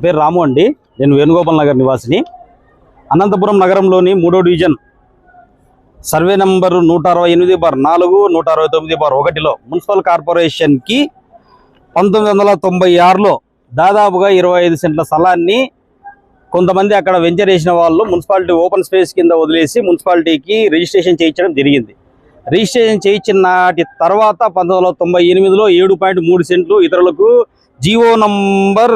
పేరు రాము అండి. నేను వేణుగోపాల్ నగర్ నివాసిని. అనంతపురం నగరంలోని 3వ డివిజన్ సర్వే నంబరు 168/4 169/1లో మున్సిపల్ కార్పొరేషన్కి 1996లో దాదాపుగా 25 సెంట్ల స్థలాన్ని కొంతమంది అక్కడ వెంచర్ వేసిన వాళ్ళు మున్సిపాలిటీ ఓపెన్ స్పేస్ కింద వదిలేసి మున్సిపాలిటీకి రిజిస్ట్రేషన్ చేయించడం జరిగింది. రిజిస్ట్రేషన్ చేయించిన నాటి తర్వాత 1998లో 7.3 సెంట్లు ఇతరులకు జీవో నంబర్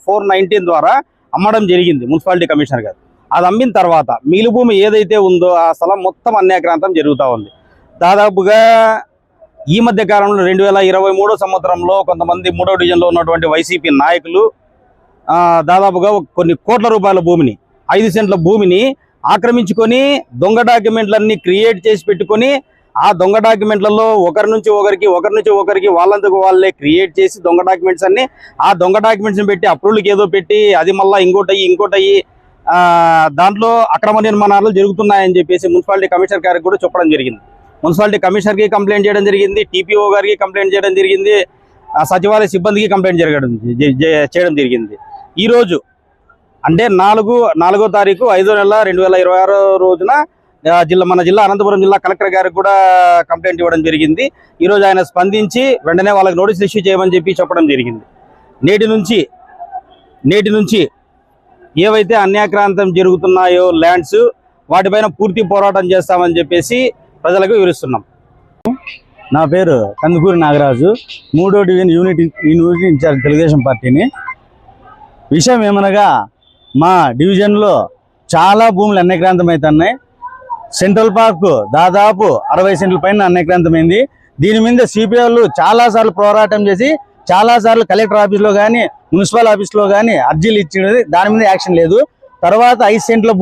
419 ద్వారా అమ్మడం జరిగింది మున్సిపాలిటీ కమిషనర్ గారు. అది అమ్మిన తర్వాత మిగిలి భూమి ఏదైతే ఉందో ఆ స్థలం మొత్తం అన్యాక్రాంతం జరుగుతూ ఉంది. దాదాపుగా ఈ మధ్య కాలంలో 2023 సంవత్సరంలో కొంతమంది 3వ డివిజన్లో ఉన్నటువంటి వైసీపీ నాయకులు దాదాపుగా కొన్ని కోట్ల రూపాయల భూమిని 5 సెంట్ల భూమిని ఆక్రమించుకొని దొంగ డాక్యుమెంట్లన్నీ క్రియేట్ చేసి పెట్టుకొని ఆ దొంగ డాక్యుమెంట్లలో ఒకరి నుంచి ఒకరికి వాళ్ళంతకు వాళ్ళే క్రియేట్ చేసి దొంగ డాక్యుమెంట్స్ అన్ని ఆ దొంగ డాక్యుమెంట్స్ని పెట్టి అప్రూవల్కి ఏదో పెట్టి అది మళ్ళీ ఇంకోటయ్యి దాంట్లో అక్రమ నిర్మాణాలు జరుగుతున్నాయని చెప్పేసి మున్సిపాలిటీ కమిషనర్ గారికి కూడా చెప్పడం జరిగింది. మున్సిపాలిటీ కమిషనర్కి కంప్లైంట్ చేయడం జరిగింది, టీపీఓ గారికి కంప్లైంట్ చేయడం జరిగింది, సచివాలయ సిబ్బందికి కంప్లైంట్ చేయడం జరిగింది. ఈరోజు అంటే 4వ తారీఖు 5వ నెల 2026 రోజున మన జిల్లా అనంతపురం జిల్లా కలెక్టర్ గారికి కూడా కంప్లైంట్ ఇవ్వడం జరిగింది. ఈరోజు ఆయన స్పందించి వెంటనే వాళ్ళకి నోటీసులు ఇష్యూ చేయమని చెప్పడం జరిగింది. నేటి నుంచి ఏవైతే అన్యాక్రాంతం జరుగుతున్నాయో ల్యాండ్స్ వాటిపైన పూర్తి పోరాటం చేస్తామని చెప్పేసి ప్రజలకు వివరిస్తున్నాం. నా పేరు కందుకూరి నాగరాజు, 3వ డివిజన్ యూనిట్ ఇన్ఛార్జ్ తెలుగుదేశం పార్టీని. విషయం ఏమనగా మా డివిజన్లో చాలా భూములు అన్యాక్రాంతం అవుతున్నాయి. సెంట్రల్ పార్క్ దాదాపు 60 సెంట్ల పైన అన్యాక్రాంతమైంది. దీని మీద సిపిఐలు చాలాసార్లు పోరాటం చేసి చాలాసార్లు కలెక్టర్ ఆఫీస్లో కానీ మున్సిపల్ ఆఫీస్లో కానీ అర్జీలు ఇచ్చినది, దాని మీద యాక్షన్ లేదు. తర్వాత 5 సెంట్ల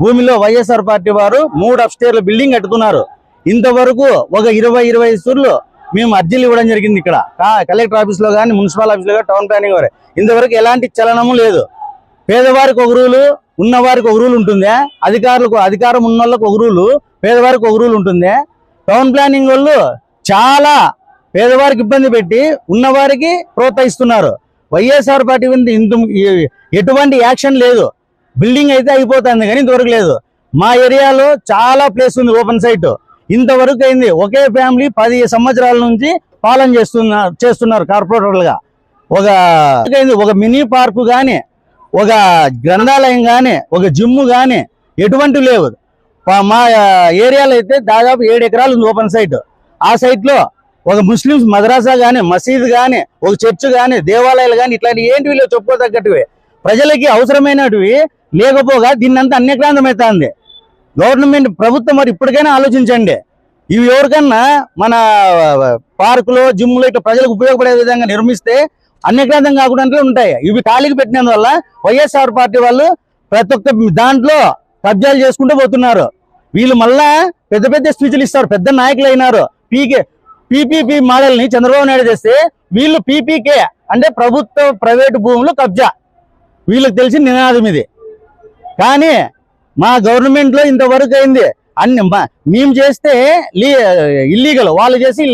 భూమిలో వైఎస్ఆర్ పార్టీ వారు 3 అప్స్టేర్ల బిల్డింగ్ కట్టుకున్నారు. ఇంతవరకు ఒక 20-25 సార్లు మేము అర్జీలు ఇవ్వడం జరిగింది. ఇక్కడ కలెక్టర్ ఆఫీస్లో కానీ మున్సిపల్ ఆఫీస్లో కానీ టౌన్ ప్లానింగ్ వారు ఇంతవరకు ఎలాంటి చలనము లేదు. పేదవారికి ఒక రూలు, ఉన్నవారికి ఒక రూల్ ఉంటుందే, అధికారం ఉన్న వాళ్ళకి ఒక రూలు, పేదవారికి ఒక రూల్ ఉంటుందే. టౌన్ ప్లానింగ్ వాళ్ళు చాలా పేదవారికి ఇబ్బంది పెట్టి ఉన్నవారికి ప్రోత్సహిస్తున్నారు. వైఎస్ఆర్ పార్టీ ఎటువంటి యాక్షన్ లేదు. బిల్డింగ్ అయితే అయిపోతుంది కానీ ఇంతవరకు లేదు. మా ఏరియాలో చాలా ప్లేస్ ఉంది ఓపెన్ సైట్, ఇంతవరకు అయింది. ఒకే ఫ్యామిలీ 10 సంవత్సరాల నుంచి పాలన చేస్తున్నారు కార్పొరేటర్లుగా. ఒక మినీ పార్కు కానీ, ఒక గ్రంథాలయం కానీ, ఒక జిమ్ కానీ ఎటువంటి లేవు. మా ఏరియాలో అయితే దాదాపు 7 ఎకరాలు ఉంది ఓపెన్ సైట్. ఆ సైట్లో ఒక ముస్లిమ్స్ మద్రాసా కానీ, మసీద్ కానీ, ఒక చర్చ్ కానీ, దేవాలయాలు కానీ ఇట్లాంటి ఏంటివి లేవు చెప్పుకోదగ్గట్టువి. ప్రజలకి అవసరమైనటివి లేకపోగా దీన్నంతా అన్యక్రాంతమవుతుంది. గవర్నమెంట్ ప్రభుత్వం మరి ఇప్పటికైనా ఆలోచించండి. ఇవి ఎవరికన్నా మన పార్కులో జిమ్లో ఇట్లా ప్రజలకు ఉపయోగపడే విధంగా నిర్మిస్తే అన్యక్రాంతం కాకుండా ఉంటాయి. ఇవి ఖాళీకి పెట్టినందువల్ల వైఎస్ఆర్ పార్టీ వాళ్ళు ప్రతి ఒక్క దాంట్లో కబ్జాలు చేసుకుంటూ పోతున్నారు. వీళ్ళు మళ్ళా పెద్ద పెద్ద స్పీచ్లు ఇస్తారు, పెద్ద నాయకులు అయినారు. పీపీపీ మోడల్ని చంద్రబాబు నాయుడు చేస్తే వీళ్ళు పీపీకే అంటే ప్రభుత్వ ప్రైవేటు భూములు కబ్జా, వీళ్ళకి తెలిసిన నినాదం ఇది. కానీ మా గవర్నమెంట్లో ఇంతవరకు అయింది అన్ని మేము చేస్తే ఇల్లీగల్, వాళ్ళు చేసి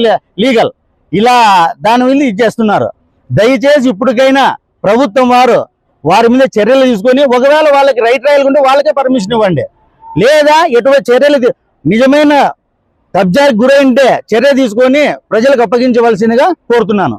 లీగల్, ఇలా దాని మీద ఇచ్చేస్తున్నారు. దయచేసి ఇప్పటికైనా ప్రభుత్వం వారి మీద చర్యలు తీసుకొని ఒకవేళ వాళ్ళకి రైట్ రాయాలనుకుంటే వాళ్ళకే పర్మిషన్ ఇవ్వండి. లేదా ఎటువంటి చర్యలు నిజమైన కబ్జాకి గురైంటే చర్య తీసుకొని ప్రజలకు అప్పగించవలసిందిగా కోరుతున్నాను.